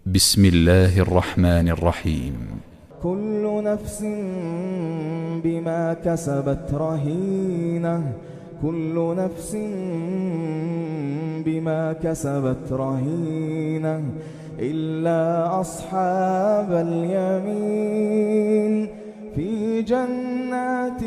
بسم الله الرحمن الرحيم. كل نفس بما كسبت رهينة، كل نفس بما كسبت رهينة إلا أصحاب اليمين في جنات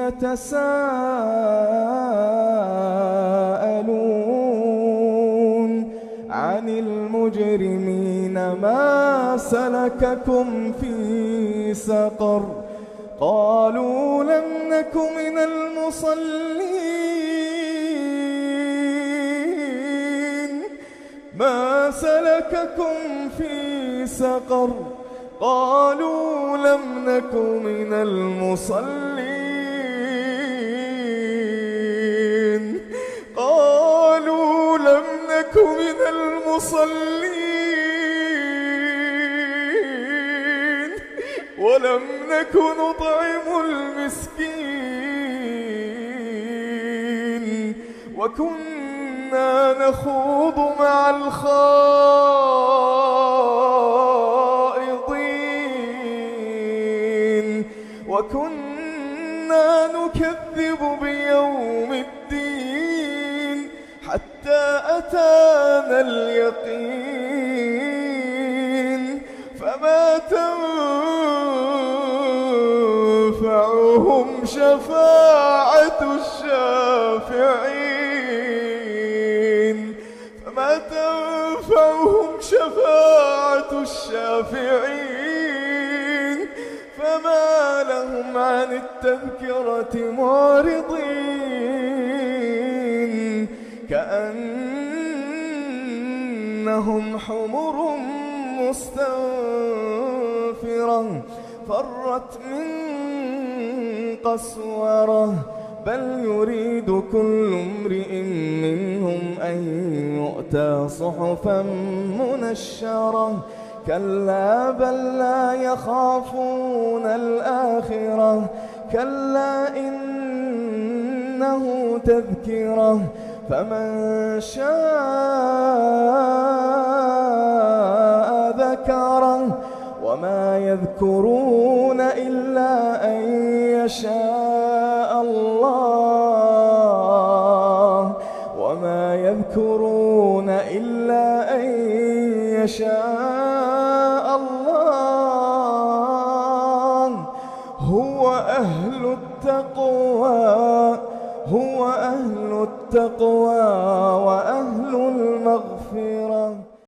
يتساءلون عن المجرمين ما سلككم في سقر قالوا لم نك من المصلين ما سلككم في سقر قالوا لم نك من المصلين قالوا لم نك من المصلين ولم نك نطعم المسكين وكنا نخوض مع الخائضين وكنا نكذب بيوم الدين حتى أتانا اليقين فما تنفعهم شفاعة الشافعين فما تنفعهم شفاعة الشافعين فما لهم عن التذكرة معرضين كأنهم حمر مستنفرة فرت من قسورة بل يريد كل امرئ منهم أن يؤتى صحفا منشرة كلا بل لا يخافون الآخرة كلا إنه تذكرة فمن شاء ذكره وما يذكرون إلا أن يشاء الله وما يذكرون إلا أن يشاء الله هو أهل التقوى وأهل المغفرة